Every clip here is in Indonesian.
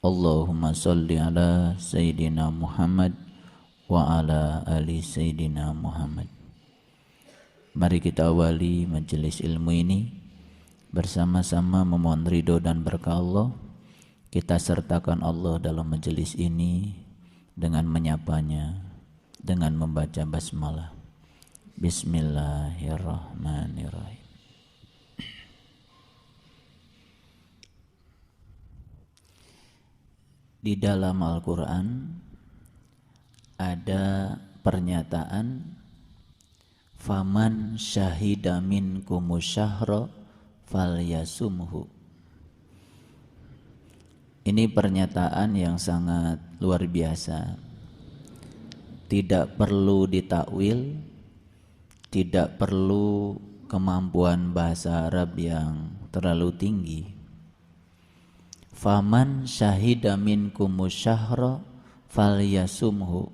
Allahumma salli ala Sayyidina Muhammad wa ala ali Sayyidina Muhammad. Mari kita awali majelis ilmu ini bersama-sama memohon ridho dan berkah Allah. Kita sertakan Allah dalam majelis ini dengan menyapanya, dengan membaca basmalah. Bismillahirrahmanirrahim. Di dalam Al-Quran ada pernyataan faman syahida minkumus syahra falyasumhu. Ini pernyataan yang sangat luar biasa. Tidak perlu ditakwil, tidak perlu kemampuan bahasa Arab yang terlalu tinggi. Faman syahida minkumus syahra falyasumhu.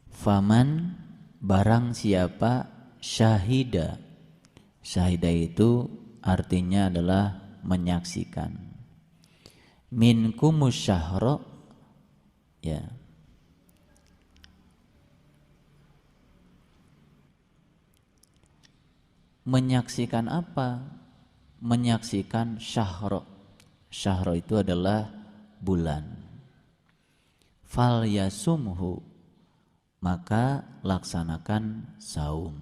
Faman, barang siapa, syahida. Syahida itu artinya adalah menyaksikan. Minkumus syahra, ya. Menyaksikan apa? Menyaksikan syahra. Syahra itu adalah bulan. Falyasumhu, maka laksanakan saum.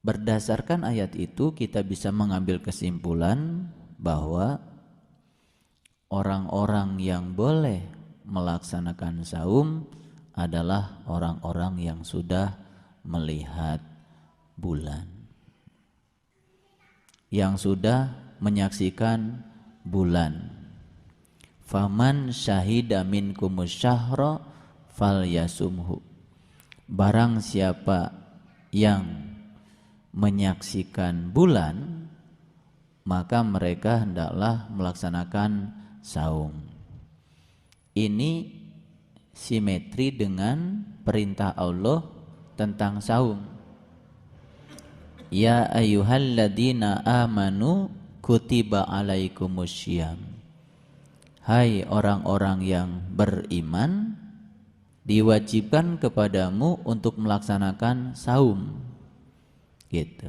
Berdasarkan ayat itu kita bisa mengambil kesimpulan bahwa orang-orang yang boleh melaksanakan saum adalah orang-orang yang sudah melihat bulan, yang sudah menyaksikan bulan. Faman syahida minkumus syahra falyasumhu. Barang siapa yang menyaksikan bulan, maka mereka hendaklah melaksanakan saum. Ini simetri dengan perintah Allah tentang saum. Ya ayyuhalladzina amanu kutiba alaikumussyam. Hai orang-orang yang beriman, diwajibkan kepadamu untuk melaksanakan saum. Gitu.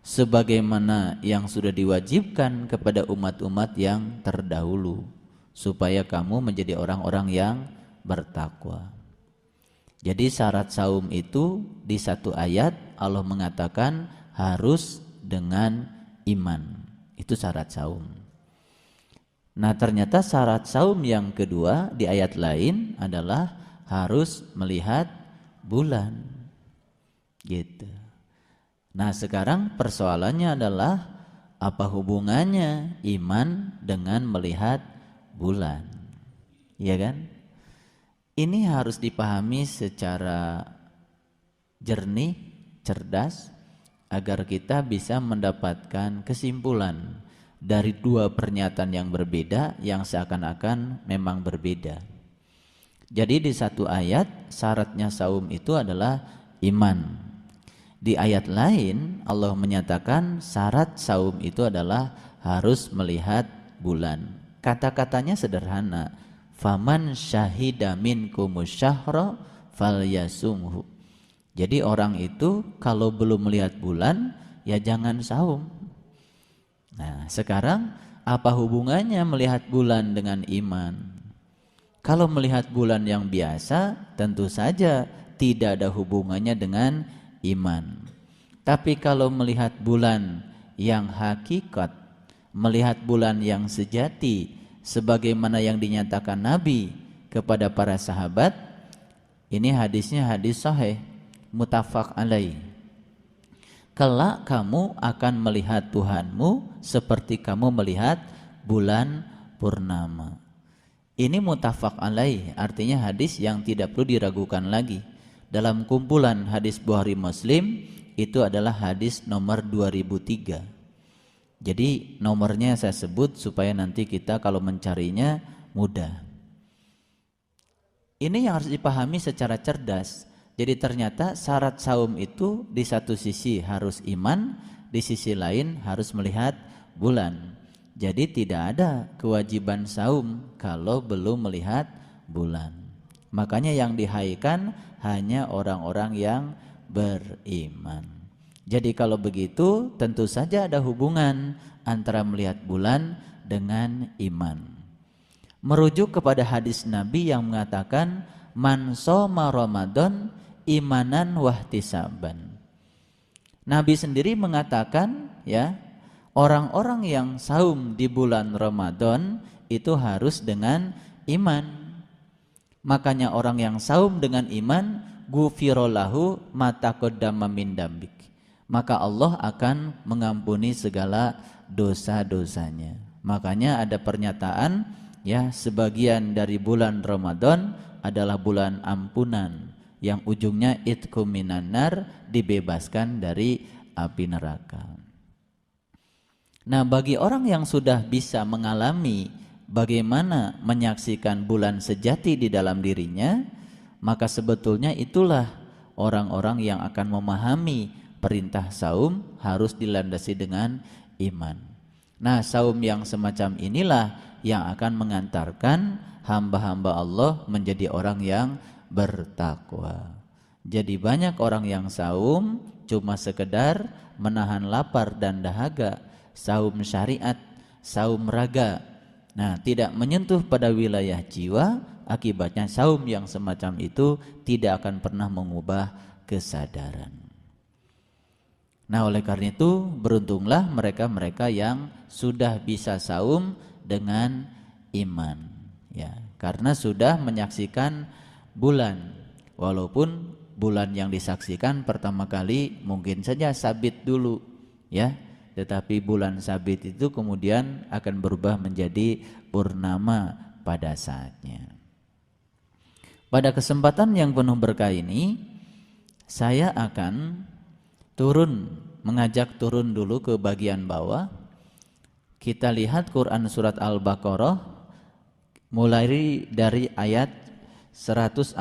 Sebagaimana yang sudah diwajibkan kepada umat-umat yang terdahulu, supaya kamu menjadi orang-orang yang bertakwa. Jadi syarat saum itu di satu ayat Allah mengatakan harus dengan iman. Itu syarat saum. Nah, ternyata syarat saum yang kedua di ayat lain adalah harus melihat bulan. Gitu. Nah, sekarang persoalannya adalah apa hubungannya iman dengan melihat bulan? Iya kan? Ini harus dipahami secara jernih, cerdas, agar kita bisa mendapatkan kesimpulan dari dua pernyataan yang berbeda yang seakan-akan memang berbeda. Jadi di satu ayat syaratnya saum itu adalah iman. Di ayat lain Allah menyatakan syarat saum itu adalah harus melihat bulan. Kata-katanya sederhana. Faman syahida minkumus syahra falyasumhu. Jadi orang itu kalau belum melihat bulan ya jangan saum. Nah, sekarang apa hubungannya melihat bulan dengan iman? Kalau melihat bulan yang biasa tentu saja tidak ada hubungannya dengan iman. Tapi kalau melihat bulan yang hakikat, melihat bulan yang sejati sebagaimana yang dinyatakan Nabi kepada para sahabat, ini hadisnya hadis sahih muttafaq alaih. Kelak kamu akan melihat Tuhanmu seperti kamu melihat bulan purnama. Ini muttafaq alaih, artinya hadis yang tidak perlu diragukan lagi. Dalam kumpulan hadis Bukhari Muslim itu adalah hadis nomor 2003. Jadi nomornya saya sebut supaya nanti kita kalau mencarinya mudah. Ini yang harus dipahami secara cerdas. Jadi ternyata syarat saum itu di satu sisi harus iman, di sisi lain harus melihat bulan. Jadi tidak ada kewajiban saum kalau belum melihat bulan. Makanya yang dihaikan hanya orang-orang yang beriman. Jadi kalau begitu tentu saja ada hubungan antara melihat bulan dengan iman. Merujuk kepada hadis Nabi yang mengatakan man shoma Ramadan imanan wahtisaban. Nabi sendiri mengatakan ya, orang-orang yang saum di bulan Ramadan itu harus dengan iman. Makanya orang yang saum dengan iman gufirolahu mataqaddama min dambik. Maka Allah akan mengampuni segala dosa-dosanya. Makanya ada pernyataan ya, sebagian dari bulan Ramadan adalah bulan ampunan yang ujungnya itqum minan nar, dibebaskan dari api neraka. Nah, bagi orang yang sudah bisa mengalami bagaimana menyaksikan bulan sejati di dalam dirinya, maka sebetulnya itulah orang-orang yang akan memahami perintah saum harus dilandasi dengan iman. Nah, saum yang semacam inilah yang akan mengantarkan hamba-hamba Allah menjadi orang yang bertakwa. Jadi banyak orang yang saum cuma sekedar menahan lapar dan dahaga, saum syariat, saum raga. Nah, tidak menyentuh pada wilayah jiwa, akibatnya saum yang semacam itu tidak akan pernah mengubah kesadaran. Nah, oleh karena itu beruntunglah mereka-mereka yang sudah bisa saum dengan iman ya, karena sudah menyaksikan bulan. Walaupun bulan yang disaksikan pertama kali mungkin saja sabit dulu ya, tetapi bulan sabit itu kemudian akan berubah menjadi purnama pada saatnya. Pada kesempatan yang penuh berkah ini, saya akan mengajak turun dulu ke bagian bawah. Kita lihat Quran surat Al-Baqarah mulai dari ayat 142.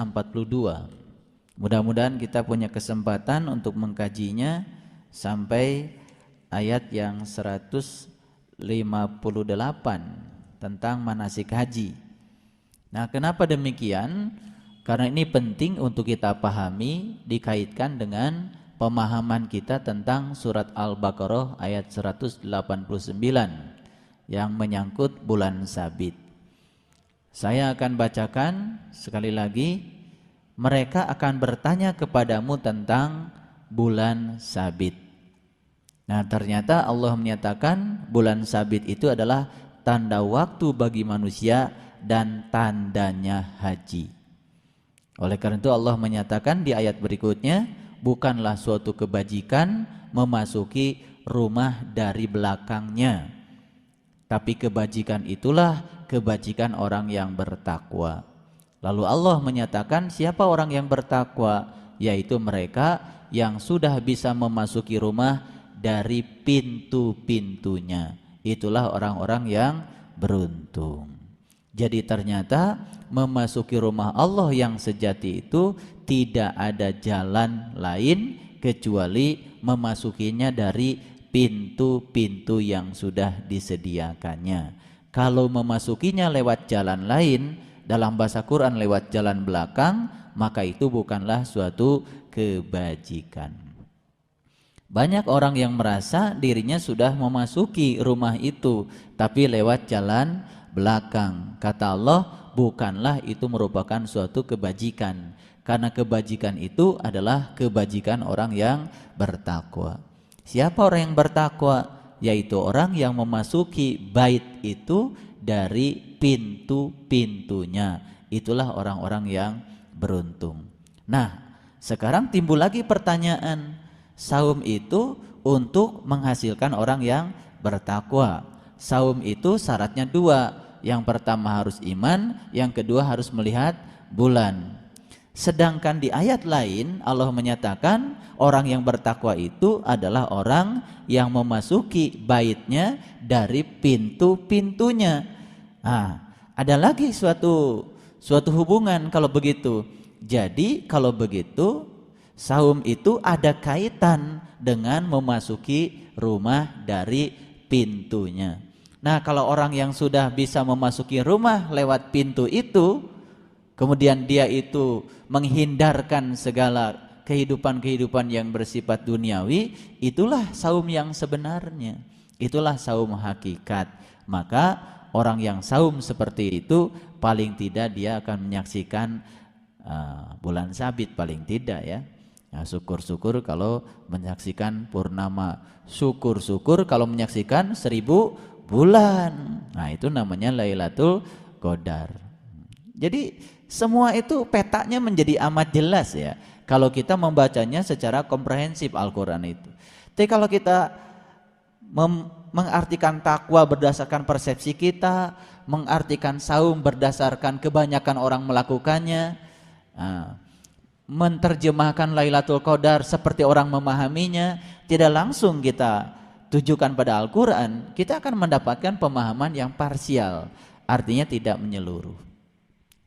Mudah-mudahan kita punya kesempatan untuk mengkajinya sampai ayat yang 158 tentang manasik haji. Nah, kenapa demikian? Karena ini penting untuk kita pahami dikaitkan dengan pemahaman kita tentang surat Al-Baqarah ayat 189 yang menyangkut bulan sabit. Saya akan bacakan sekali lagi. Mereka akan bertanya kepadamu tentang bulan sabit. Nah, ternyata Allah menyatakan bulan sabit itu adalah tanda waktu bagi manusia dan tandanya haji. Oleh karena itu Allah menyatakan di ayat berikutnya, bukanlah suatu kebajikan memasuki rumah dari belakangnya, tapi kebajikan itulah kebajikan orang yang bertakwa. Lalu Allah menyatakan siapa orang yang bertakwa, yaitu mereka yang sudah bisa memasuki rumah dari pintu-pintunya. Itulah orang-orang yang beruntung. Jadi ternyata memasuki rumah Allah yang sejati itu tidak ada jalan lain kecuali memasukinya dari pintu-pintu yang sudah disediakannya. Kalau memasukinya lewat jalan lain, dalam bahasa Quran lewat jalan belakang, maka itu bukanlah suatu kebajikan. Banyak orang yang merasa dirinya sudah memasuki rumah itu, tapi lewat jalan belakang. Kata Allah, bukanlah itu merupakan suatu kebajikan, karena kebajikan itu adalah kebajikan orang yang bertakwa. Siapa orang yang bertakwa? Yaitu orang yang memasuki bait itu dari pintu-pintunya. Itulah orang-orang yang beruntung. Nah, sekarang timbul lagi pertanyaan, saum itu untuk menghasilkan orang yang bertakwa. Saum itu syaratnya dua. Yang pertama harus iman, yang kedua harus melihat bulan. Sedangkan di ayat lain Allah menyatakan orang yang bertakwa itu adalah orang yang memasuki baitnya dari pintu-pintunya. Nah, ada lagi suatu hubungan kalau begitu. Jadi kalau begitu saum itu ada kaitan dengan memasuki rumah dari pintunya. Nah, kalau orang yang sudah bisa memasuki rumah lewat pintu itu, kemudian dia itu menghindarkan segala kehidupan-kehidupan yang bersifat duniawi, itulah saum yang sebenarnya. Itulah saum hakikat. Maka orang yang saum seperti itu paling tidak dia akan menyaksikan bulan sabit, paling tidak ya. Nah, syukur-syukur kalau menyaksikan purnama, syukur-syukur kalau menyaksikan 1000 bulan. Nah, itu namanya Lailatul Qadar. Jadi semua itu petanya menjadi amat jelas ya kalau kita membacanya secara komprehensif Al-Quran itu. Tapi kalau kita mengartikan takwa berdasarkan persepsi kita, mengartikan saum berdasarkan kebanyakan orang melakukannya, menterjemahkan Lailatul Qadar seperti orang memahaminya, tidak langsung kita tujukan pada Al-Quran, kita akan mendapatkan pemahaman yang parsial, artinya tidak menyeluruh.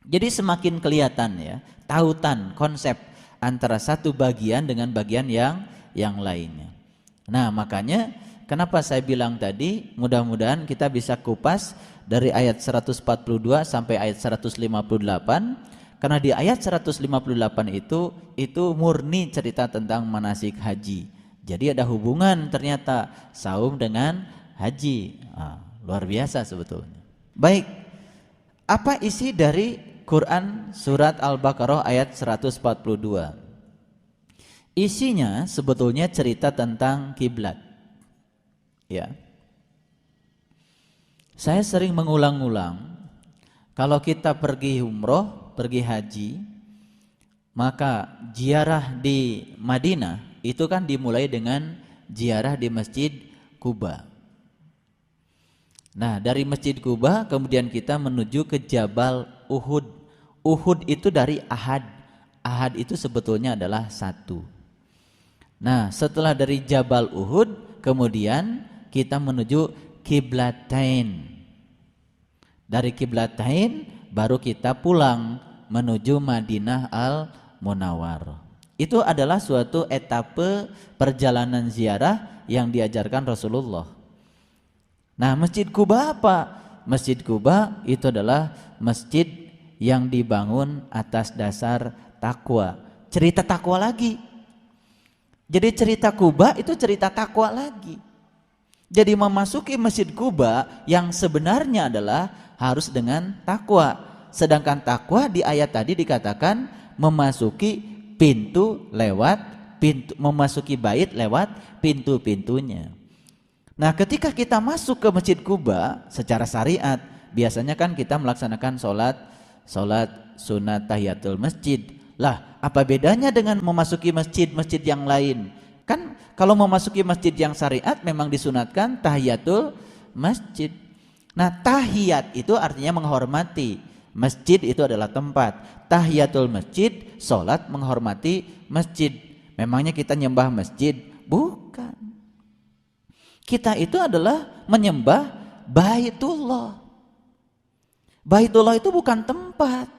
Jadi semakin kelihatan ya tautan konsep antara satu bagian dengan bagian yang lainnya. Nah, makanya kenapa saya bilang tadi mudah-mudahan kita bisa kupas dari ayat 142 sampai ayat 158. Karena di ayat 158 itu murni cerita tentang manasik haji. Jadi ada hubungan ternyata saum dengan haji. Luar biasa sebetulnya. Baik, apa isi dari Quran surat Al-Baqarah ayat 142? Isinya sebetulnya cerita tentang kiblat. Ya. Saya sering mengulang-ulang, kalau kita pergi umroh, pergi haji, maka ziarah di Madinah itu kan dimulai dengan ziarah di Masjid Quba. Nah, dari Masjid Quba kemudian kita menuju ke Jabal Uhud. Uhud itu dari Ahad. Ahad itu sebetulnya adalah 1. Nah, setelah dari Jabal Uhud kemudian kita menuju Qiblatain. Dari Qiblatain baru kita pulang menuju Madinah Al-Munawwarah. Itu adalah suatu etape perjalanan ziarah yang diajarkan Rasulullah. Nah, Masjid Quba apa? Masjid Quba itu adalah masjid yang dibangun atas dasar takwa. Cerita takwa lagi. Jadi cerita Quba itu cerita takwa lagi. Jadi memasuki Masjid Quba yang sebenarnya adalah harus dengan takwa. Sedangkan takwa di ayat tadi dikatakan memasuki pintu lewat pintu, memasuki bait lewat pintu-pintunya. Nah, ketika kita masuk ke Masjid Quba secara syariat, biasanya kan kita melaksanakan sholat sunat tahiyatul masjid. Lah, apa bedanya dengan memasuki masjid-masjid yang lain? Kan kalau memasuki masjid yang syariat memang disunatkan tahiyatul masjid. Nah, tahiyat itu artinya menghormati. Masjid itu adalah tempat. Tahiyatul masjid, sholat menghormati masjid. Memangnya kita nyembah masjid? Bukan. Kita itu adalah menyembah Baitullah. Baitullah itu bukan tempat.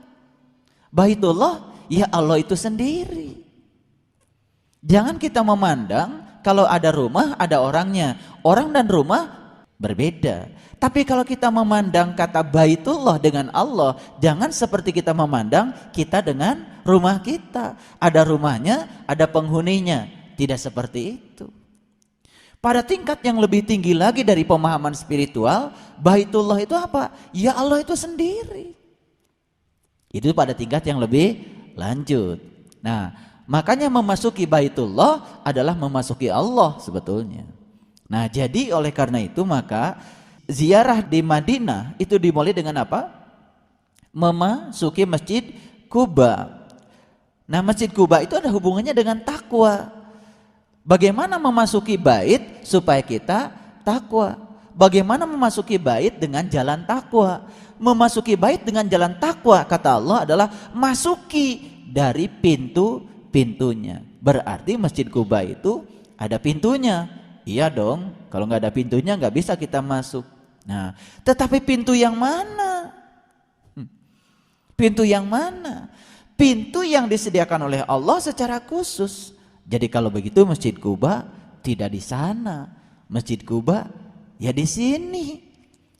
Baitullah ya Allah itu sendiri. Jangan kita memandang kalau ada rumah ada orangnya. Orang dan rumah berbeda. Tapi kalau kita memandang kata Baitullah dengan Allah, jangan seperti kita memandang kita dengan rumah kita. Ada rumahnya, ada penghuninya. Tidak seperti itu. Pada tingkat yang lebih tinggi lagi dari pemahaman spiritual, Baitullah itu apa? Ya Allah itu sendiri. Itu pada tingkat yang lebih lanjut. Nah, makanya memasuki Baitullah adalah memasuki Allah sebetulnya. Nah, jadi oleh karena itu maka ziarah di Madinah itu dimulai dengan apa? Memasuki Masjid Quba. Nah, Masjid Quba itu ada hubungannya dengan takwa. Bagaimana memasuki bait supaya kita takwa? Bagaimana memasuki bait dengan jalan takwa? Memasuki bait dengan jalan takwa kata Allah adalah masuki dari pintu-pintunya. Berarti Masjid Quba itu ada pintunya. Iya dong, kalau nggak ada pintunya nggak bisa kita masuk. Nah, tetapi pintu yang mana? Pintu yang mana? Pintu yang disediakan oleh Allah secara khusus. Jadi kalau begitu Masjid Quba tidak di sana. Masjid Quba ya di sini.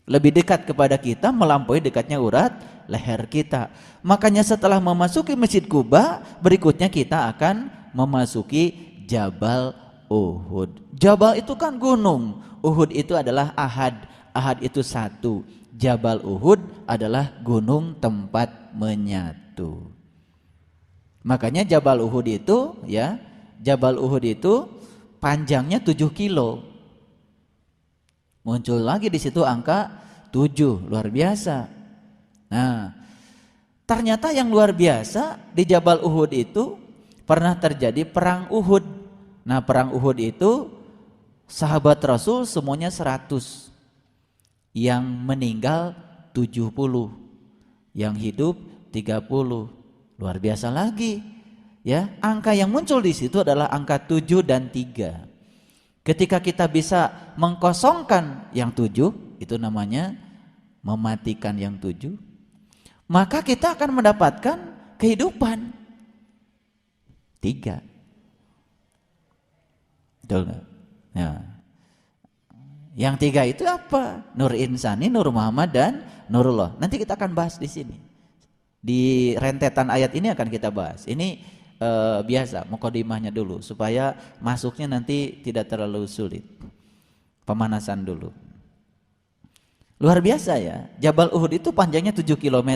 lebih dekat kepada kita melampaui dekatnya urat leher kita. Makanya setelah memasuki Masjid Quba, berikutnya kita akan memasuki Jabal Uhud. Jabal itu kan gunung, Uhud itu adalah ahad, ahad itu satu. Jabal Uhud adalah gunung tempat menyatu. Makanya Jabal Uhud itu ya, Jabal Uhud itu panjangnya 7 kilo. Muncul lagi di situ angka 7, luar biasa. Nah, ternyata yang luar biasa di Jabal Uhud itu pernah terjadi perang Uhud. Nah, perang Uhud itu sahabat Rasul semuanya 100. Yang meninggal 70, yang hidup 30. Luar biasa lagi. Ya, angka yang muncul di situ adalah angka 7 dan 3. Ketika kita bisa mengkosongkan yang 7, itu namanya mematikan yang 7, maka kita akan mendapatkan kehidupan 3. Betul nggak? Ya. Yang 3 itu apa? Nur Insani, Nur Muhammad, dan Nurullah. Nanti kita akan bahas di sini. Di rentetan ayat ini akan kita bahas. Ini biasa, mukadimahnya dulu supaya masuknya nanti tidak terlalu sulit. Pemanasan dulu. Luar biasa ya. Jabal Uhud itu panjangnya 7 km.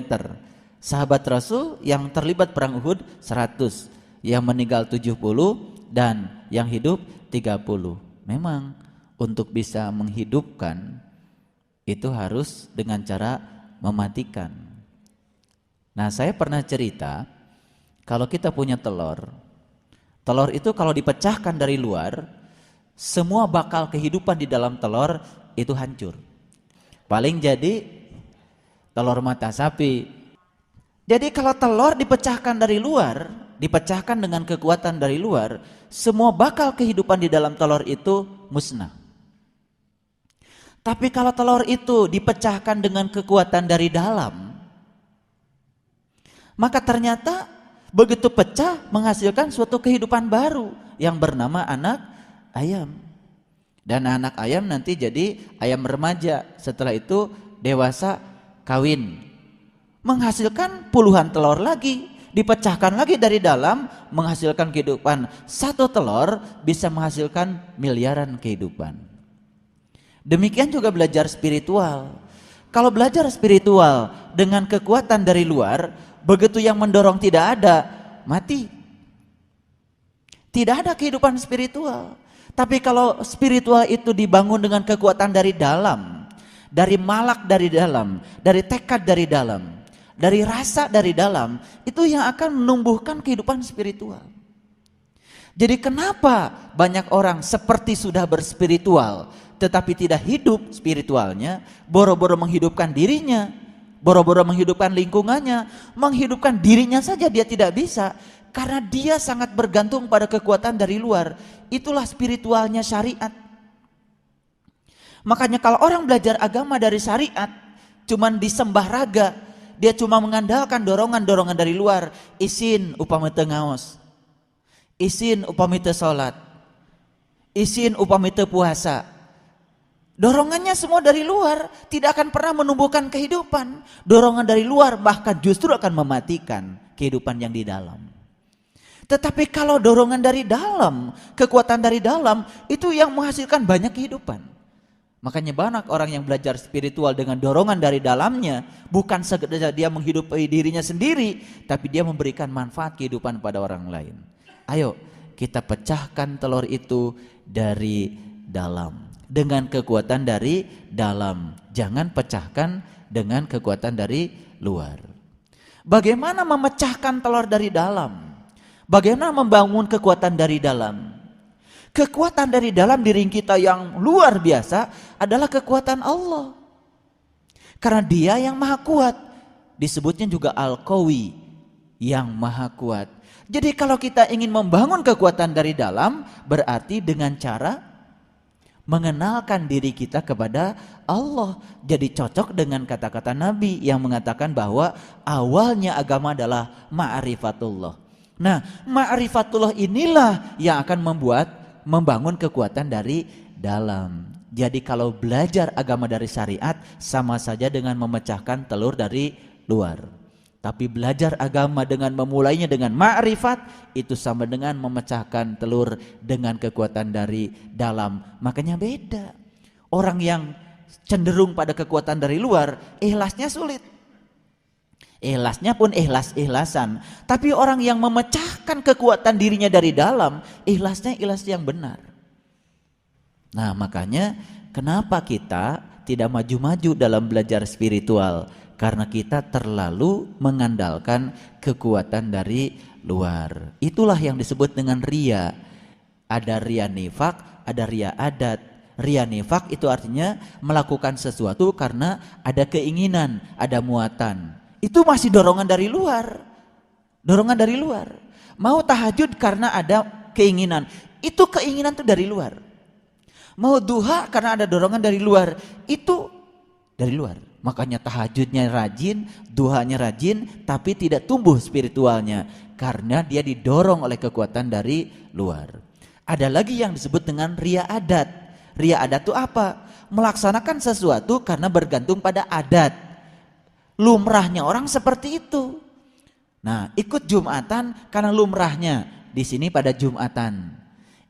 Sahabat Rasul yang terlibat perang Uhud 100, yang meninggal 70 dan yang hidup 30. Memang untuk bisa menghidupkan itu harus dengan cara mematikan. Nah, saya pernah cerita, kalau kita punya telur, telur itu kalau dipecahkan dari luar, semua bakal kehidupan di dalam telur itu hancur. Paling jadi telur mata sapi. Jadi kalau telur dipecahkan dari luar, dipecahkan dengan kekuatan dari luar, semua bakal kehidupan di dalam telur itu musnah. Tapi kalau telur itu dipecahkan dengan kekuatan dari dalam, maka ternyata begitu pecah menghasilkan suatu kehidupan baru yang bernama anak ayam. Dan anak ayam nanti jadi ayam remaja, setelah itu dewasa kawin, menghasilkan puluhan telur lagi, dipecahkan lagi dari dalam, menghasilkan kehidupan. Satu telur bisa menghasilkan miliaran kehidupan. Demikian juga belajar spiritual. Kalau belajar spiritual dengan kekuatan dari luar, begitu yang mendorong tidak ada, mati. Tidak ada kehidupan spiritual. Tapi kalau spiritual itu dibangun dengan kekuatan dari dalam, dari malak dari dalam, dari tekad dari dalam, dari rasa dari dalam, itu yang akan menumbuhkan kehidupan spiritual. Jadi kenapa banyak orang seperti sudah berspiritual tetapi tidak hidup spiritualnya, boro-boro menghidupkan dirinya, boro-boro menghidupkan lingkungannya, menghidupkan dirinya saja dia tidak bisa karena dia sangat bergantung pada kekuatan dari luar. Itulah spiritualnya syariat. Makanya kalau orang belajar agama dari syariat cuman disembah raga, dia cuma mengandalkan dorongan-dorongan dari luar, isin upami teu ngaos, isin upami teu salat, isin upami teu puasa. Dorongannya semua dari luar, tidak akan pernah menumbuhkan kehidupan. Dorongan dari luar bahkan justru akan mematikan kehidupan yang di dalam. Tetapi kalau dorongan dari dalam, kekuatan dari dalam, itu yang menghasilkan banyak kehidupan. Makanya banyak orang yang belajar spiritual dengan dorongan dari dalamnya, bukan sekedar dia menghidupi dirinya sendiri, tapi dia memberikan manfaat kehidupan pada orang lain. Ayo kita pecahkan telur itu dari dalam, dengan kekuatan dari dalam. Jangan pecahkan dengan kekuatan dari luar. Bagaimana memecahkan telur dari dalam? Bagaimana membangun kekuatan dari dalam? Kekuatan dari dalam diri kita yang luar biasa adalah kekuatan Allah. Karena Dia yang maha kuat. Disebutnya juga Al-Qawi, yang maha kuat. Jadi kalau kita ingin membangun kekuatan dari dalam, berarti dengan cara mengenalkan diri kita kepada Allah. Jadi cocok dengan kata-kata Nabi yang mengatakan bahwa awalnya agama adalah ma'rifatullah. Nah, ma'rifatullah inilah yang akan membangun kekuatan dari dalam. Jadi kalau belajar agama dari syariat sama saja dengan memecahkan telur dari luar. Tapi belajar agama dengan memulainya dengan ma'rifat itu sama dengan memecahkan telur dengan kekuatan dari dalam. Makanya beda. Orang yang cenderung pada kekuatan dari luar, ikhlasnya sulit. Ikhlasnya pun ikhlas-ikhlasan. Tapi orang yang memecahkan kekuatan dirinya dari dalam, ikhlasnya ikhlas yang benar. Nah, makanya kenapa kita tidak maju-maju dalam belajar spiritual? Karena kita terlalu mengandalkan kekuatan dari luar. Itulah yang disebut dengan riya. Ada riya nifak, ada riya adat. Riya nifak itu artinya melakukan sesuatu karena ada keinginan, ada muatan. Itu masih dorongan dari luar. Dorongan dari luar. Mau tahajud karena ada keinginan. Itu keinginan itu dari luar. Mau duha karena ada dorongan dari luar. Itu dari luar. Makanya tahajudnya rajin, duhanya rajin, tapi tidak tumbuh spiritualnya. Karena dia didorong oleh kekuatan dari luar. Ada lagi yang disebut dengan riya adat. Riya adat itu apa? Melaksanakan sesuatu karena bergantung pada adat. Lumrahnya orang seperti itu. Nah, ikut Jumatan karena lumrahnya di sini pada Jumatan.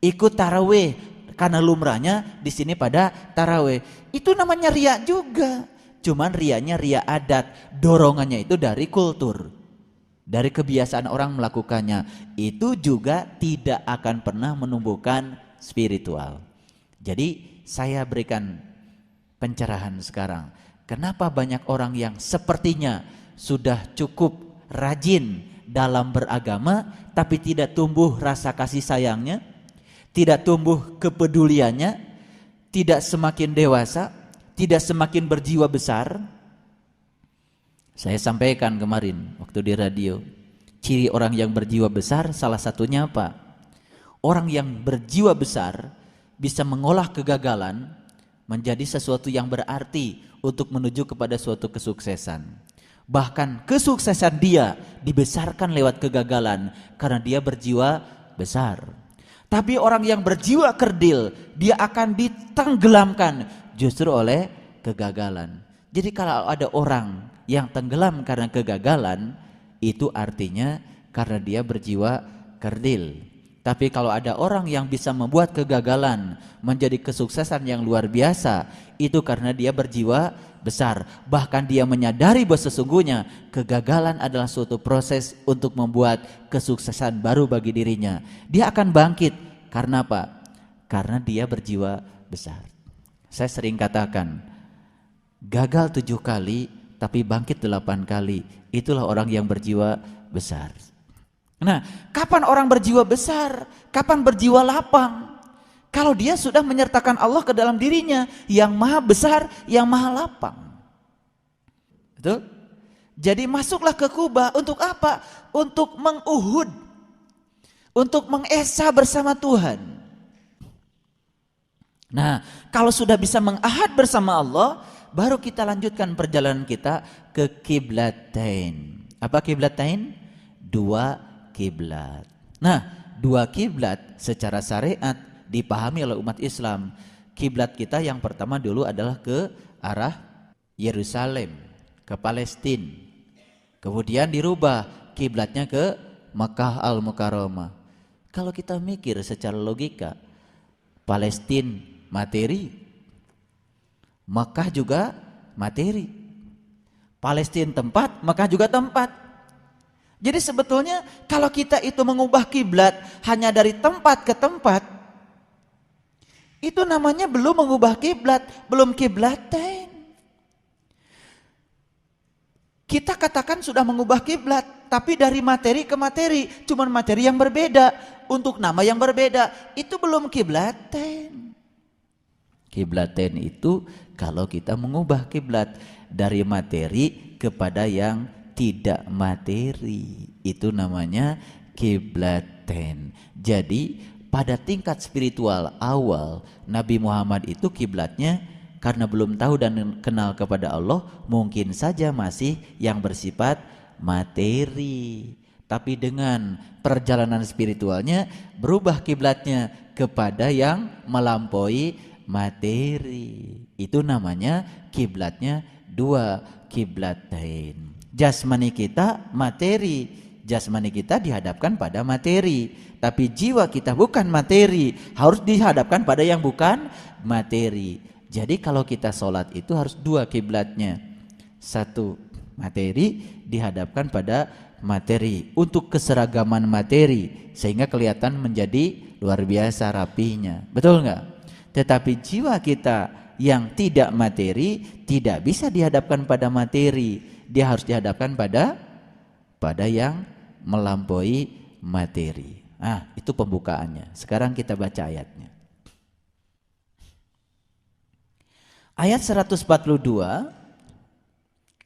Ikut tarawih karena lumrahnya di sini pada tarawih. Itu namanya riya juga. Cuman riyanya riya adat. Dorongannya itu dari kultur. Dari kebiasaan orang melakukannya. Itu juga tidak akan pernah menumbuhkan spiritual. Jadi saya berikan pencerahan sekarang. Kenapa banyak orang yang sepertinya sudah cukup rajin dalam beragama tapi tidak tumbuh rasa kasih sayangnya, tidak tumbuh kepeduliannya, tidak semakin dewasa, tidak semakin berjiwa besar? Saya sampaikan kemarin waktu di radio, ciri orang yang berjiwa besar salah satunya apa? Orang yang berjiwa besar bisa mengolah kegagalan menjadi sesuatu yang berarti untuk menuju kepada suatu kesuksesan. Bahkan kesuksesan dia dibesarkan lewat kegagalan karena dia berjiwa besar. Tapi orang yang berjiwa kerdil, dia akan ditenggelamkan justru oleh kegagalan. Jadi kalau ada orang yang tenggelam karena kegagalan, itu artinya karena dia berjiwa kerdil. Tapi kalau ada orang yang bisa membuat kegagalan menjadi kesuksesan yang luar biasa, itu karena dia berjiwa besar. Bahkan dia menyadari bahwa sesungguhnya kegagalan adalah suatu proses untuk membuat kesuksesan baru bagi dirinya. Dia akan bangkit. Karena apa? Karena dia berjiwa besar. Saya sering katakan, gagal 7 kali tapi bangkit 8 kali. Itulah orang yang berjiwa besar. Nah, kapan orang berjiwa besar? Kapan berjiwa lapang? Kalau dia sudah menyertakan Allah ke dalam dirinya yang maha besar, yang maha lapang. Betul? Jadi masuklah ke Kuba untuk apa? Untuk menguhud, untuk mengesa bersama Tuhan. Nah, kalau sudah bisa mengahad bersama Allah, baru kita lanjutkan perjalanan kita ke kiblatain. Apa kiblatain? 2 kiblat. Nah, 2 kiblat secara syariat dipahami oleh umat Islam. Kiblat kita yang pertama dulu adalah ke arah Yerusalem, ke Palestina. Kemudian dirubah kiblatnya ke Makkah Al-Mukarramah. Kalau kita mikir secara logika, Palestina materi, Makkah juga materi. Palestina tempat, Makkah juga tempat. Jadi sebetulnya kalau kita itu mengubah kiblat hanya dari tempat ke tempat, itu namanya belum mengubah kiblat, belum kiblatain. Kita katakan sudah mengubah kiblat, tapi dari materi ke materi, cuman materi yang berbeda, untuk nama yang berbeda, itu belum kiblatain. Kiblatain itu kalau kita mengubah kiblat dari materi kepada yang tidak materi, itu namanya kiblatain. Jadi pada tingkat spiritual awal Nabi Muhammad itu kiblatnya karena belum tahu dan kenal kepada Allah, mungkin saja masih yang bersifat materi. Tapi dengan perjalanan spiritualnya berubah kiblatnya kepada yang melampaui materi. Itu namanya kiblatnya dua, kiblatain. Jasmani kita materi, jasmani kita dihadapkan pada materi, tapi jiwa kita bukan materi, harus dihadapkan pada yang bukan materi. Jadi kalau kita sholat itu harus dua kiblatnya, satu materi dihadapkan pada materi untuk keseragaman materi sehingga kelihatan menjadi luar biasa rapinya, betul nggak? Tetapi jiwa kita yang tidak materi tidak bisa dihadapkan pada materi, dia harus dihadapkan pada yang melampaui materi. Itu pembukaannya. Sekarang kita baca ayatnya. Ayat 142.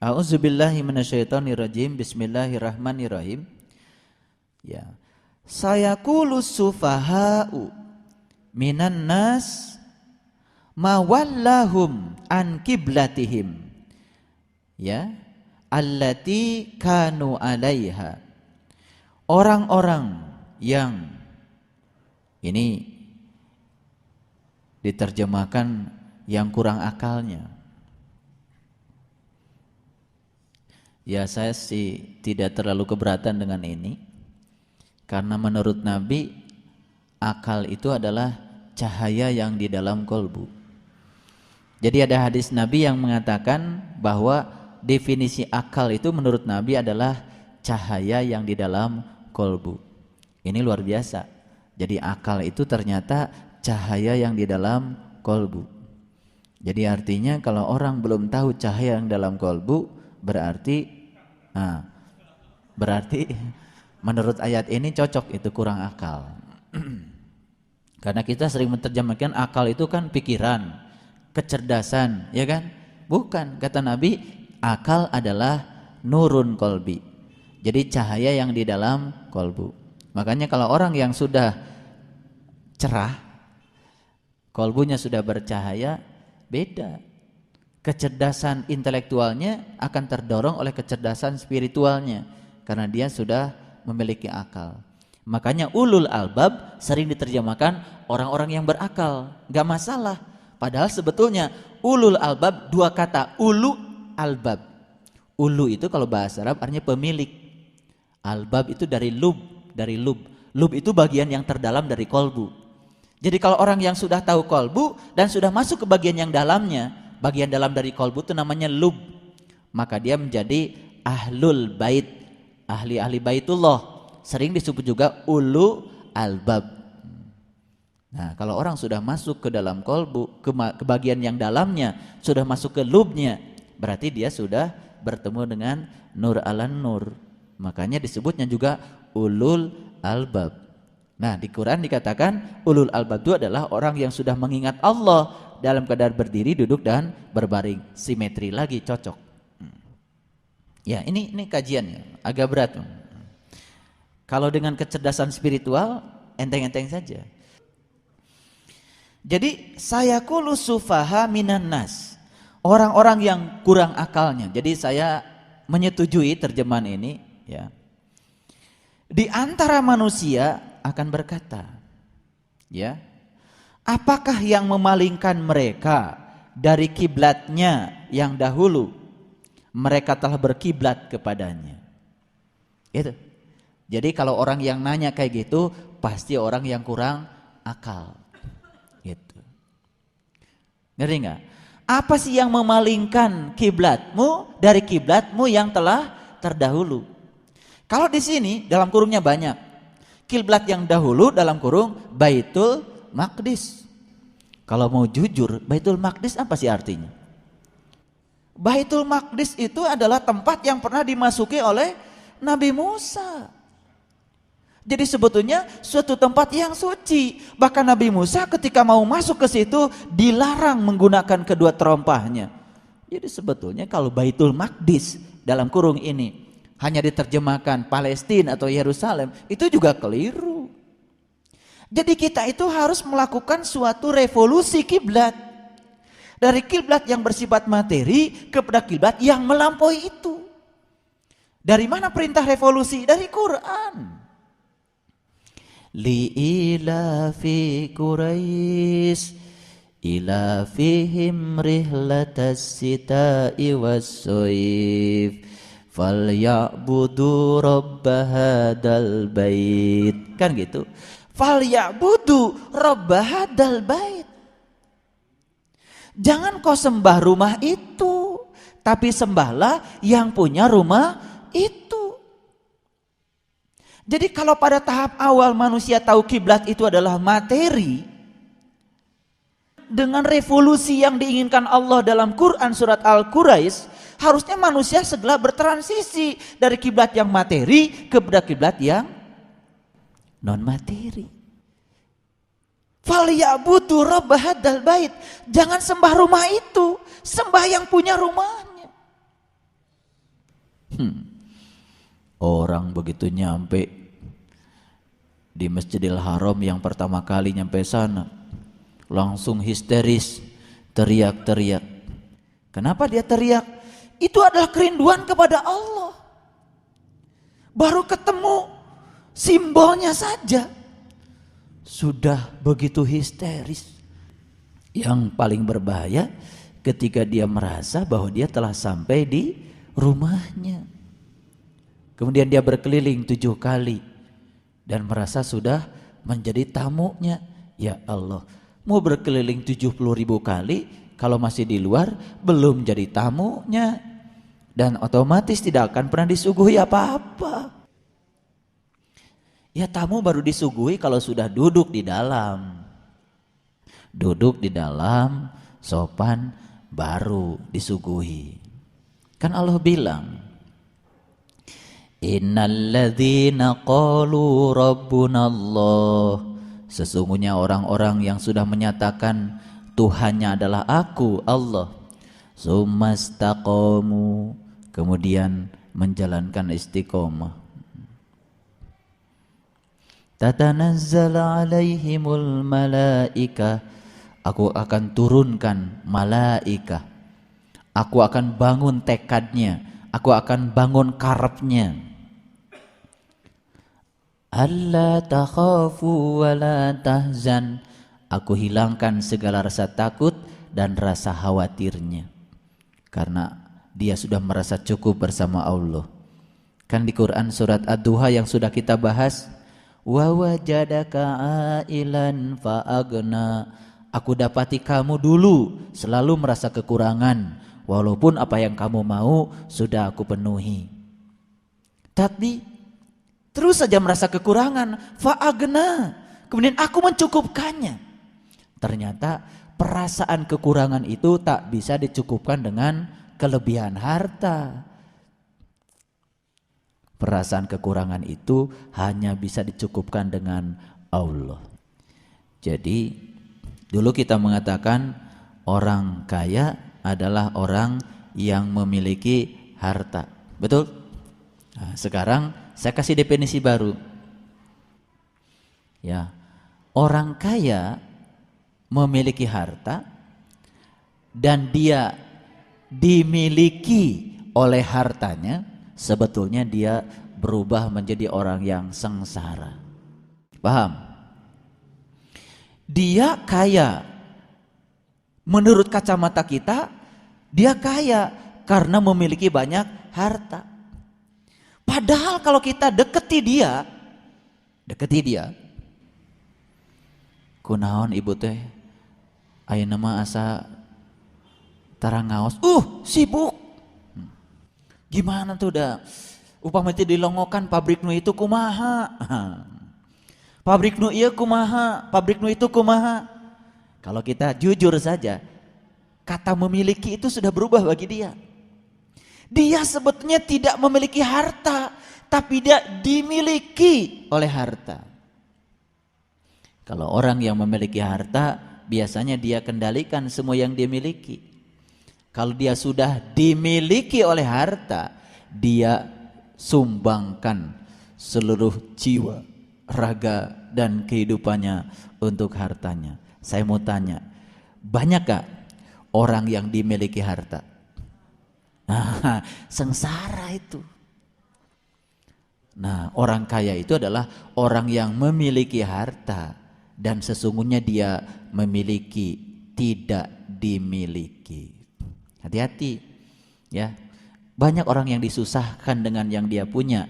A'udzubillahi minasyaitonirrajim. Bismillahirrahmanirrahim. Ya. Sayaqulus sufaha'u minan nas ma wallahum an qiblatihim. Ya. Allati kanu 'alaiha. Orang-orang yang ini diterjemahkan yang kurang akalnya. Ya, saya sih tidak terlalu keberatan dengan ini, karena menurut Nabi akal itu adalah cahaya yang di dalam kolbu. Jadi ada hadis Nabi yang mengatakan bahwa definisi akal itu menurut Nabi adalah cahaya yang di dalam kolbu. Ini luar biasa. Jadi akal itu ternyata cahaya yang di dalam kolbu. Jadi artinya kalau orang belum tahu cahaya yang dalam kolbu, berarti menurut ayat ini cocok, itu kurang akal. Karena kita sering menerjemahkan akal itu kan pikiran, kecerdasan, ya kan? Bukan, kata Nabi, akal adalah nurun kolbi. Jadi cahaya yang di dalam kolbu. Makanya kalau orang yang sudah cerah, kolbunya sudah bercahaya, beda. Kecerdasan intelektualnya akan terdorong oleh kecerdasan spiritualnya, karena dia sudah memiliki akal. Makanya ulul albab sering diterjemahkan orang-orang yang berakal, gak masalah. Padahal sebetulnya ulul albab dua kata, ulu albab. Ulu itu kalau bahasa Arab artinya pemilik. Albab itu dari lub. Lub itu bagian yang terdalam dari kolbu. Jadi kalau orang yang sudah tahu kolbu dan sudah masuk ke bagian yang dalamnya, bagian dalam dari kolbu itu namanya lub, maka dia menjadi ahlul bait, ahli baitullah. Sering disebut juga ulu albab. Nah, kalau orang sudah masuk ke dalam kolbu, ke bagian yang dalamnya, sudah masuk ke lubnya, berarti dia sudah bertemu dengan nur alan nur. Makanya disebutnya juga ulul albab. Nah, di Quran dikatakan ulul albab itu adalah orang yang sudah mengingat Allah dalam keadaan berdiri, duduk, dan berbaring. Simetri lagi, cocok. Ya, ini kajiannya agak berat. Kalau dengan kecerdasan spiritual enteng-enteng saja. Jadi sayaqulu sufaha minan nas, orang-orang yang kurang akalnya. Jadi saya menyetujui terjemahan ini, ya. Di antara manusia akan berkata, ya, apakah yang memalingkan mereka dari kiblatnya yang dahulu mereka telah berkiblat kepadanya? Itu. Jadi kalau orang yang nanya kayak gitu pasti orang yang kurang akal. Gitu. Ngerti nggak? Apa sih yang memalingkan kiblatmu dari kiblatmu yang telah terdahulu? Kalau di sini dalam kurungnya banyak. Kiblat yang dahulu dalam kurung Baitul Maqdis. Kalau mau jujur, Baitul Maqdis apa sih artinya? Baitul Maqdis itu adalah tempat yang pernah dimasuki oleh Nabi Musa. Jadi sebetulnya suatu tempat yang suci. Bahkan Nabi Musa ketika mau masuk ke situ dilarang menggunakan kedua terompahnya. Jadi sebetulnya kalau Baitul Maqdis dalam kurung ini hanya diterjemahkan Palestina atau Yerusalem, itu juga keliru. Jadi kita itu harus melakukan suatu revolusi kiblat. Dari kiblat yang bersifat materi kepada kiblat yang melampaui itu. Dari mana perintah revolusi? Dari Quran. Li'ilafi Quraisy ila fihim rihlatas sita'i was-soif falyabudu rabba hadal bait. Kan gitu. Falyabudu rabba hadal bait. Jangan kau sembah rumah itu, tapi sembahlah yang punya rumah itu. Jadi kalau pada tahap awal manusia tahu kiblat itu adalah materi, dengan revolusi yang diinginkan Allah dalam Quran surat Al-Quraisy, harusnya manusia segera bertransisi dari kiblat yang materi kepada kiblat yang non materi. Falyabudu rabb hadzal bait. Jangan sembah rumah itu, sembah yang punya rumahnya. Orang begitu nyampe di Masjidil Haram yang pertama kali nyampe sana, langsung histeris, teriak-teriak. Kenapa dia teriak? Itu adalah kerinduan kepada Allah. Baru ketemu simbolnya saja sudah begitu histeris. Yang paling berbahaya ketika dia merasa bahwa dia telah sampai di rumahnya. Kemudian dia berkeliling 7 kali dan merasa sudah menjadi tamunya. Ya Allah, mau berkeliling 70.000 kali, kalau masih di luar belum jadi tamunya, dan otomatis tidak akan pernah disuguhi apa-apa. Ya tamu baru disuguhi kalau sudah duduk di dalam. Duduk di dalam, sopan, baru disuguhi. Kan Allah bilang, innalladzina qalu rabbunallah, sesungguhnya orang-orang yang sudah menyatakan Tuhannya adalah aku, Allah, sumastaqamu, kemudian menjalankan istiqomah, tatanazzala alaihimul malaikah, aku akan turunkan malaikah, aku akan bangun tekadnya, aku akan bangun karepnya. Alla takhafu wa la tahzan, aku hilangkan segala rasa takut dan rasa khawatirnya, karena dia sudah merasa cukup bersama Allah. Kan di Quran surat Ad-Duha yang sudah kita bahas, wa wajadaka ailan fa agna, aku dapati kamu dulu selalu merasa kekurangan, walaupun apa yang kamu mau sudah aku penuhi. Tapi terus saja merasa kekurangan, fa'agna, kemudian aku mencukupkannya. Ternyata perasaan kekurangan itu tak bisa dicukupkan dengan kelebihan harta. Perasaan kekurangan itu hanya bisa dicukupkan dengan Allah. Jadi dulu kita mengatakan orang kaya adalah orang yang memiliki harta, betul? Nah, sekarang saya kasih definisi baru. Ya, orang kaya memiliki harta dan dia dimiliki oleh hartanya, sebetulnya dia berubah menjadi orang yang sengsara. Paham? Dia kaya. Menurut kacamata kita, dia kaya karena memiliki banyak harta. Padahal kalau kita deketi dia, kunaon ibu teh, ayeuna mah asa tarangaos, sibuk. Gimana tuh dah, upama teh dilongokan pabrik nu itu kumaha, pabrik nu ieu kumaha, pabrik nu itu kumaha. Kalau kita jujur saja, kata memiliki itu sudah berubah bagi dia. Dia sebetulnya tidak memiliki harta, tapi dia dimiliki oleh harta. Kalau orang yang memiliki harta, biasanya dia kendalikan semua yang dia miliki. Kalau dia sudah dimiliki oleh harta, dia sumbangkan seluruh jiwa, raga, dan kehidupannya untuk hartanya. Saya mau tanya, banyakkah orang yang dimiliki harta? Sengsara itu. Nah, orang kaya itu adalah orang yang memiliki harta dan sesungguhnya dia memiliki tidak dimiliki. Hati-hati ya. Banyak orang yang disusahkan dengan yang dia punya,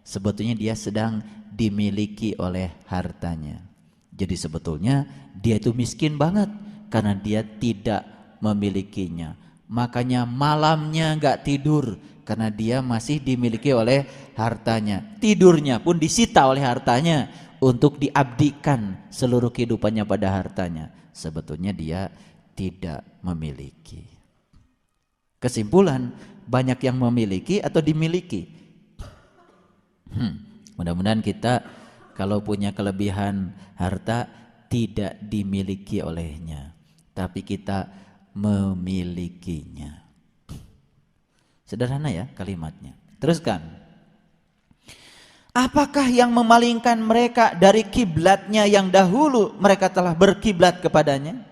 sebetulnya dia sedang dimiliki oleh hartanya. Jadi sebetulnya dia itu miskin banget karena dia tidak memilikinya. Makanya malamnya gak tidur karena dia masih dimiliki oleh hartanya. Tidurnya pun disita oleh hartanya untuk diabdikan seluruh kehidupannya pada hartanya. Sebetulnya dia tidak memiliki. Kesimpulan, banyak yang memiliki atau dimiliki. Mudah-mudahan kita kalau punya kelebihan harta tidak dimiliki olehnya, tapi kita memilikinya. Sederhana ya kalimatnya. Teruskan. Apakah yang memalingkan mereka dari kiblatnya yang dahulu mereka telah berkiblat kepadanya?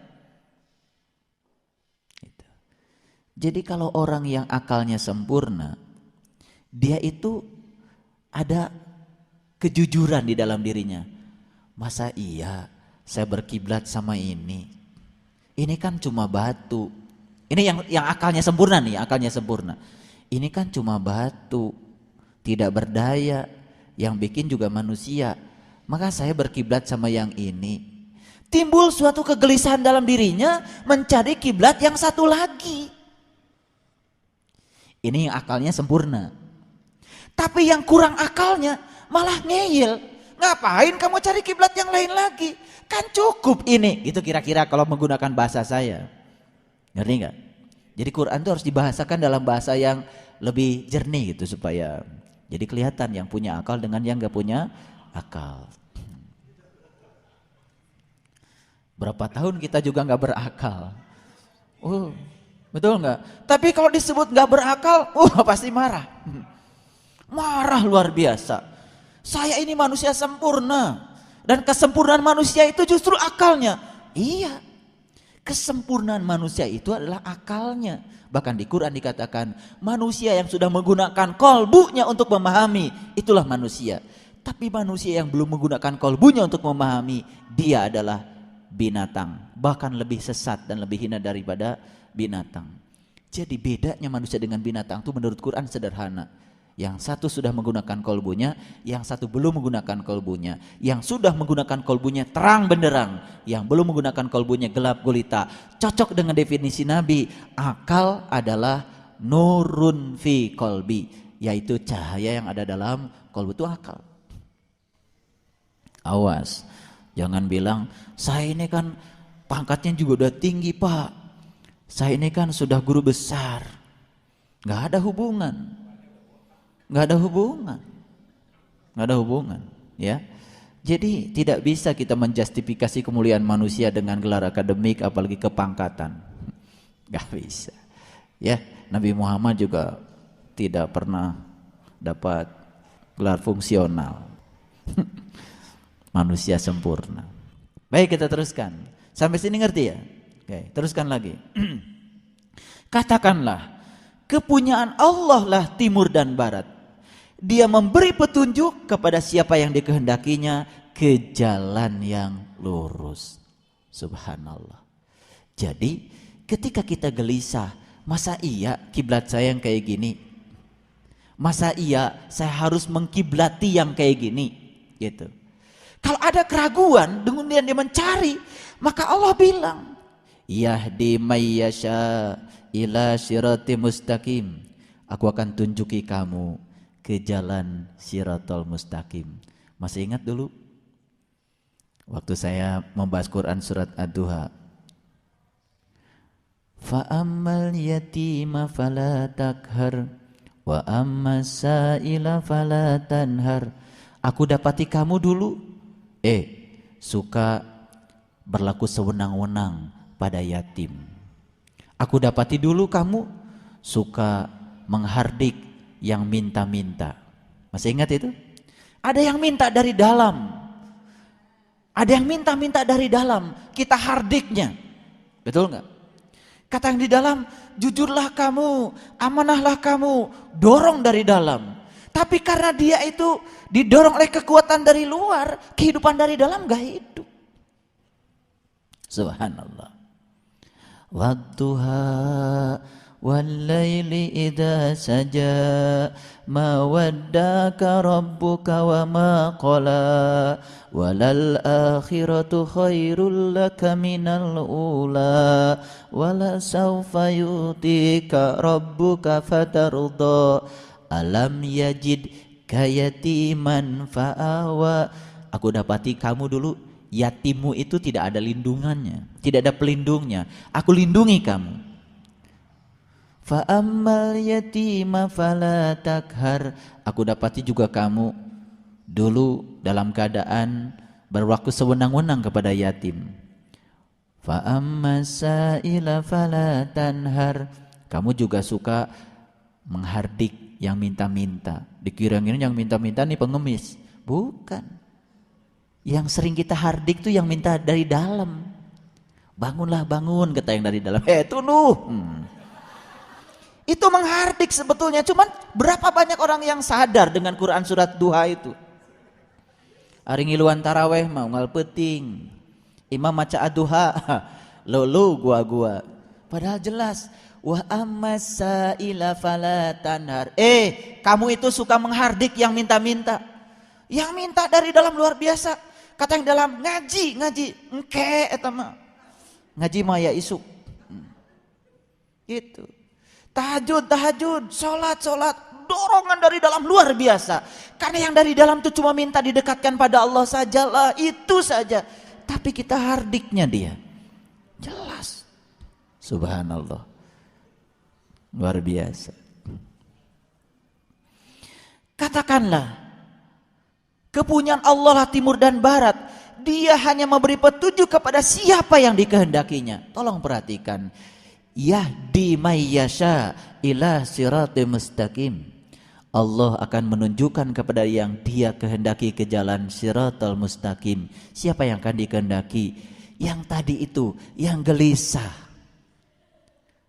Jadi kalau orang yang akalnya sempurna, dia itu ada kejujuran di dalam dirinya. Masa iya saya berkiblat sama ini? Ini kan cuma batu. Ini yang akalnya sempurna nih, akalnya sempurna. Ini kan cuma batu, tidak berdaya. Yang bikin juga manusia. Maka saya berkiblat sama yang ini. Timbul suatu kegelisahan dalam dirinya mencari kiblat yang satu lagi. Ini yang akalnya sempurna. Tapi yang kurang akalnya malah ngeyel. Ngapain kamu cari kiblat yang lain lagi? Kan cukup ini. Itu kira-kira kalau menggunakan bahasa saya. Ngerti nggak? Jadi Quran itu harus dibahasakan dalam bahasa yang lebih jernih gitu supaya jadi kelihatan yang punya akal dengan yang nggak punya akal. Berapa tahun kita juga nggak berakal. Oh, betul nggak? Tapi kalau disebut nggak berakal, pasti marah. Marah luar biasa. Saya ini manusia sempurna. Dan kesempurnaan manusia itu justru akalnya. Iya, kesempurnaan manusia itu adalah akalnya. Bahkan di Quran dikatakan manusia yang sudah menggunakan kolbunya untuk memahami, itulah manusia. Tapi manusia yang belum menggunakan kolbunya untuk memahami, dia adalah binatang. Bahkan lebih sesat dan lebih hina daripada binatang. Jadi bedanya manusia dengan binatang itu menurut Quran sederhana. Yang satu sudah menggunakan kolbunya, yang satu belum menggunakan kolbunya. Yang sudah menggunakan kolbunya terang benderang, yang belum menggunakan kolbunya gelap gulita. Cocok dengan definisi Nabi, akal adalah nurun fi kolbi, yaitu cahaya yang ada dalam kolbu, itu akal. Awas, jangan bilang saya ini kan pangkatnya juga udah tinggi pak, saya ini kan sudah guru besar. Gak ada hubungan. Nggak ada hubungan, ya. Jadi tidak bisa kita menjustifikasi kemuliaan manusia dengan gelar akademik, apalagi kepangkatan. Nggak bisa, ya. Nabi Muhammad juga tidak pernah dapat gelar fungsional. Manusia sempurna. Baik, kita teruskan. Sampai sini ngerti ya? Oke, teruskan lagi. Katakanlah, kepunyaan Allah lah timur dan barat. Dia memberi petunjuk kepada siapa yang dikehendakinya ke jalan yang lurus. Subhanallah. Jadi ketika kita gelisah, masa iya kiblat saya yang kayak gini? Masa iya saya harus mengkiblati yang kayak gini? Gitu. Kalau ada keraguan, kemudian dia mencari, maka Allah bilang, yahdi mayyasha ila sirati mustaqim. Aku akan tunjuki kamu ke jalan siratal mustaqim. Masih ingat dulu waktu saya membahas Quran surat Ad-Duha, fa ammal yatima fala takhar wa amma sa'ila fala tanhar. Aku dapati kamu dulu suka berlaku sewenang-wenang pada yatim. Aku dapati dulu kamu suka menghardik yang minta-minta. Masih ingat itu? Ada yang minta dari dalam, ada yang minta-minta dari dalam, kita hardiknya. Betul nggak? Kata yang di dalam, jujurlah kamu, amanahlah kamu, dorong dari dalam. Tapi karena dia itu didorong oleh kekuatan dari luar, kehidupan dari dalam gak hidup. Subhanallah. wadduha wallaili idza saja ma waddaka rabbuka wa ma qala walal akhiratu khairul laka minal ula wala sawfa yutika rabbuka fatarda alam yajid kayatiman fa'awa. Aku dapati kamu dulu yatimmu itu tidak ada lindungannya, tidak ada pelindungnya. Aku lindungi kamu. Fa ammal yatima fala takhar. Aku dapati juga kamu dulu dalam keadaan berlaku sewenang-wenang kepada yatim. Fa ammas sa'ila fala tanhar. Kamu juga suka menghardik yang minta-minta. Dikira-kira yang minta-minta nih pengemis. Bukan. Yang sering kita hardik tuh yang minta dari dalam. Bangunlah bangun, kata yang dari dalam. Tunuh. Itu menghardik sebetulnya. Cuman berapa banyak orang yang sadar dengan Quran surat Duha itu. Ari ngiluan taraweh mau ngal peting. Imam maca aduha. Lu gua. Padahal jelas. Wa ammasa ila fala tanhar. Kamu itu suka menghardik yang minta-minta. Yang minta dari dalam luar biasa. Kata yang dalam ngaji. Engke eta mah. Ngaji mah ya isuk. Gitu. Tahajud, salat, dorongan dari dalam luar biasa. Karena yang dari dalam itu cuma minta didekatkan pada Allah sajalah, itu saja. Tapi kita hardiknya dia. Jelas. Subhanallah. Luar biasa. Katakanlah, kepunyaan Allah lah timur dan barat. Dia hanya memberi petunjuk kepada siapa yang dikehendakinya. Tolong perhatikan. Yahdi mayyasha ila siratim mustaqim. Allah akan menunjukkan kepada yang dia kehendaki ke jalan siratal mustaqim. Siapa yang akan dikehendaki? Yang tadi itu, yang gelisah.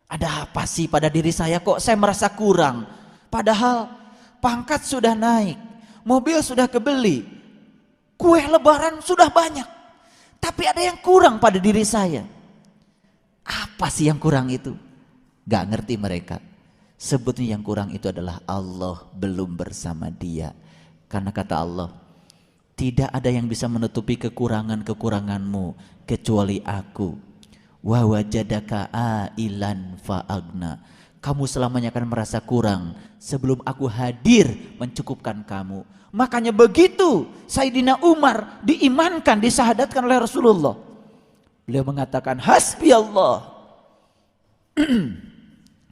Ada apa sih pada diri saya, kok saya merasa kurang? Padahal pangkat sudah naik, mobil sudah kebeli, kue lebaran sudah banyak. Tapi ada yang kurang pada diri saya. Apa sih yang kurang itu? Gak ngerti mereka. Sebetulnya yang kurang itu adalah Allah belum bersama dia. Karena kata Allah, tidak ada yang bisa menutupi kekurangan-kekuranganmu kecuali aku. Wa wajadaka ailan fa'agna. Kamu selamanya akan merasa kurang sebelum aku hadir mencukupkan kamu. Makanya begitu Sayyidina Umar diimankan, disahadatkan oleh Rasulullah. Beliau mengatakan hasbi Allah.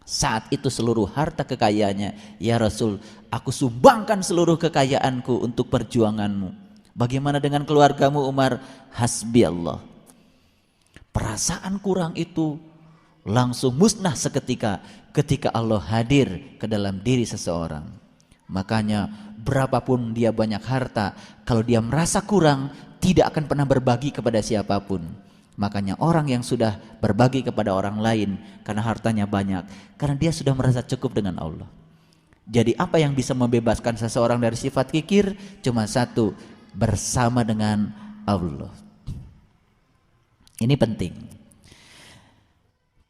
Saat itu seluruh harta kekayaannya, ya Rasul, aku sumbangkan seluruh kekayaanku untuk perjuanganmu. Bagaimana dengan keluargamu Umar? Hasbi Allah. Perasaan kurang itu langsung musnah seketika ketika Allah hadir ke dalam diri seseorang. Makanya berapapun dia banyak harta, kalau dia merasa kurang, tidak akan pernah berbagi kepada siapapun. Makanya orang yang sudah berbagi kepada orang lain karena hartanya banyak, karena dia sudah merasa cukup dengan Allah. Jadi apa yang bisa membebaskan seseorang dari sifat kikir? Cuma satu, bersama dengan Allah. Ini penting.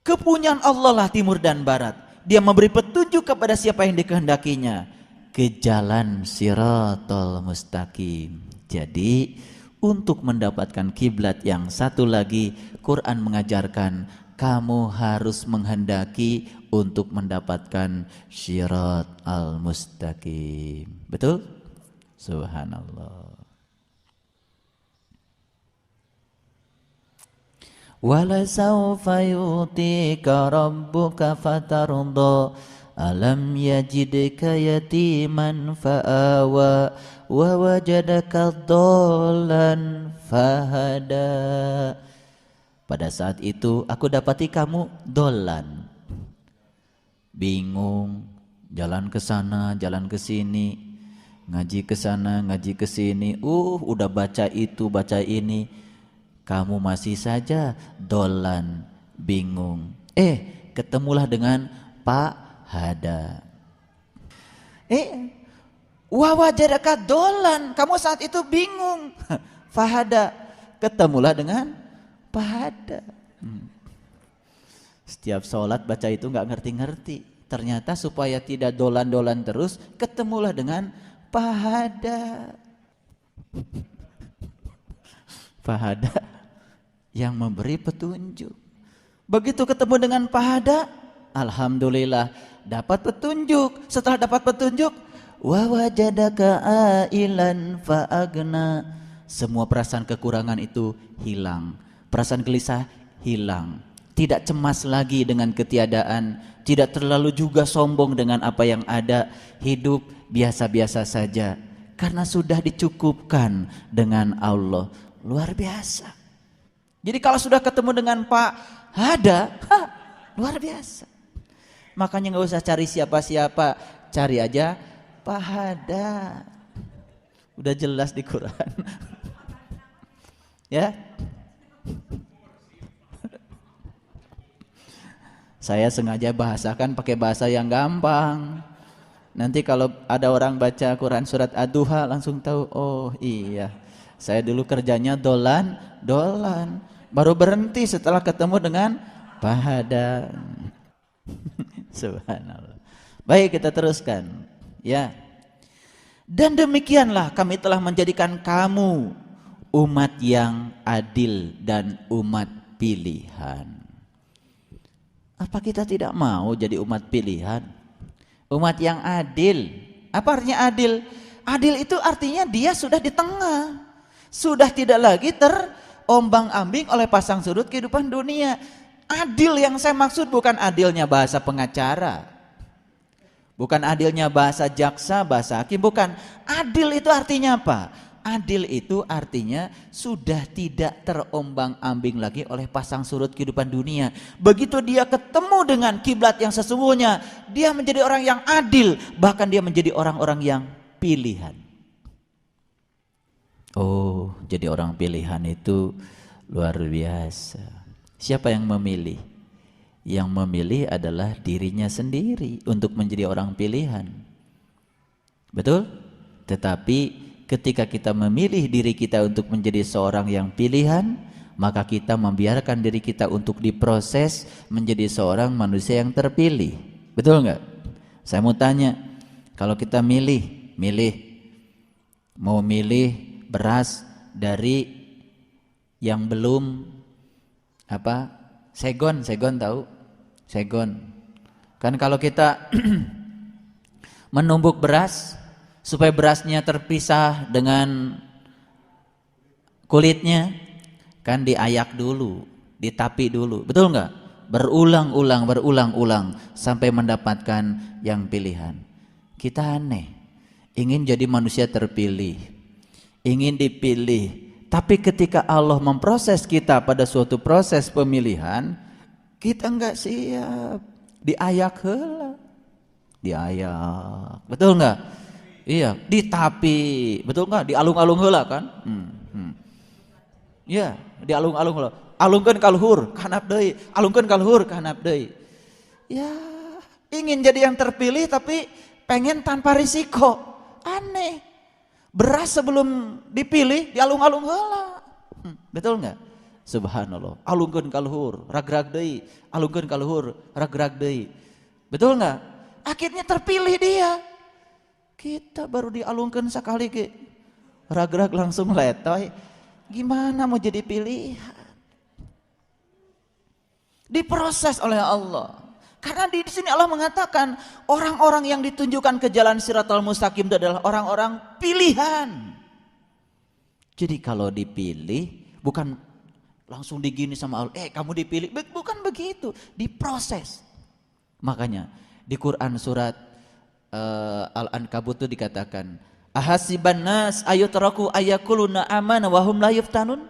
Kepunyaan Allah lah timur dan barat. Dia memberi petunjuk kepada siapa yang dikehendakinya ke jalan siratal mustaqim. Jadi untuk mendapatkan kiblat yang satu lagi, Quran mengajarkan kamu harus menghendaki untuk mendapatkan syirat al-mustaqim. Betul? Subhanallah. Wala sawfa yutika rabbuka fatarda alam yajidka yatiman fa'awa wa wajadaka dhallan fahada. Pada saat itu aku dapati kamu dolan, bingung, jalan ke sana, jalan ke sini, ngaji ke sana, ngaji ke sini, udah baca itu, baca ini, kamu masih saja dolan, bingung. Ketemulah dengan Pak Hada. Wa wajadaka dolan, kamu saat itu bingung. Fahada, ketemulah dengan Pak Hada. Setiap sholat baca itu nggak ngerti-ngerti. Ternyata supaya tidak dolan-dolan terus, ketemulah dengan Pahada. Pahada yang memberi petunjuk. Begitu ketemu dengan Pahada, alhamdulillah dapat petunjuk. Setelah dapat petunjuk, wa wajadaka ailan faagna. Semua perasaan kekurangan itu hilang. Perasaan gelisah hilang. Tidak cemas lagi dengan ketiadaan, tidak terlalu juga sombong dengan apa yang ada, hidup biasa-biasa saja karena sudah dicukupkan dengan Allah. Luar biasa. Jadi kalau sudah ketemu dengan Pak Hada, luar biasa. Makanya nggak usah cari siapa-siapa, cari aja Pak Hada. Udah jelas di Quran. Ya. Saya sengaja bahasakan pakai bahasa yang gampang. Nanti kalau ada orang baca Quran surat Ad-Duha langsung tahu, oh iya. Saya dulu kerjanya dolan. Baru berhenti setelah ketemu dengan Pahada. Subhanallah. Baik, kita teruskan. Ya. Dan demikianlah kami telah menjadikan kamu umat yang adil dan umat pilihan. Apa kita tidak mau jadi umat pilihan? Umat yang adil. Apa artinya adil? Adil itu artinya dia sudah di tengah. Sudah tidak lagi terombang-ambing oleh pasang surut kehidupan dunia. Adil yang saya maksud bukan adilnya bahasa pengacara. Bukan adilnya bahasa jaksa, bahasa hakim. Bukan. Adil itu artinya apa? Adil itu artinya sudah tidak terombang-ambing lagi oleh pasang surut kehidupan dunia. Begitu dia ketemu dengan kiblat yang sesungguhnya, dia menjadi orang yang adil, bahkan dia menjadi orang-orang yang pilihan. Oh, jadi orang pilihan itu luar biasa. Siapa yang memilih? Yang memilih adalah dirinya sendiri untuk menjadi orang pilihan. Betul? Tetapi ketika kita memilih diri kita untuk menjadi seorang yang pilihan, maka kita membiarkan diri kita untuk diproses menjadi seorang manusia yang terpilih. Betul nggak? Saya mau tanya, kalau kita mau milih beras dari yang belum segon tahu? Segon. Kan kalau kita menumbuk beras supaya berasnya terpisah dengan kulitnya, kan diayak dulu, ditapi dulu, betul nggak? Berulang-ulang sampai mendapatkan yang pilihan. Kita aneh, ingin jadi manusia terpilih, ingin dipilih, tapi ketika Allah memproses kita pada suatu proses pemilihan, kita nggak siap, diayak heula, diayak, betul nggak? Iya, ditapi, betul nggak? Di alung-alung heula kan? Iya, di alung-alung heula. Alungkeun ka luhur, kanap deui. Alungkeun ka luhur, kanap deui. Ya, ingin jadi yang terpilih tapi pengen tanpa risiko. Aneh. Beras sebelum dipilih di alung-alung heula. Betul nggak? Subhanallah. Alungkeun ka luhur, ragrag deui. Alungkeun ka luhur, ragrag deui. Betul nggak? Akhirnya terpilih dia. Kita baru dialungkan sekali ke ragrag langsung letoy. Gimana mau jadi pilihan? Diproses oleh Allah. Karena di sini Allah mengatakan orang-orang yang ditunjukkan ke jalan Shiratal Mustaqim itu adalah orang-orang pilihan. Jadi kalau dipilih bukan langsung digini sama Allah, kamu dipilih, bukan begitu, diproses. Makanya di Quran surat Al-Ankabut itu dikatakan, ahasiban nas ayutraku ayakuluna amana wa hum la yuftanun?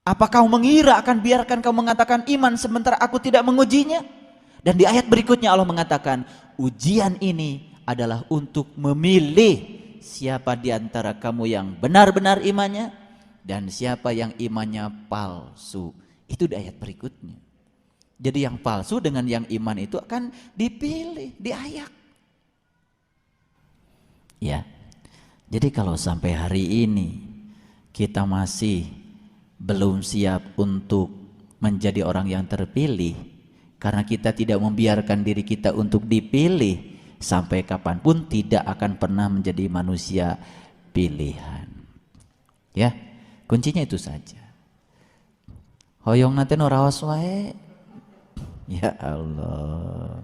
Apa kau mengira akan biarkan kau mengatakan iman sementara aku tidak mengujinya? Dan di ayat berikutnya Allah mengatakan, ujian ini adalah untuk memilih siapa di antara kamu yang benar-benar imannya dan siapa yang imannya palsu. Itu di ayat berikutnya. Jadi yang palsu dengan yang iman itu akan dipilih, diayak. Ya, jadi kalau sampai hari ini kita masih belum siap untuk menjadi orang yang terpilih, karena kita tidak membiarkan diri kita untuk dipilih, sampai kapanpun tidak akan pernah menjadi manusia pilihan. Ya, kuncinya itu saja. Hoyong nanti ora wae. Ya Allah.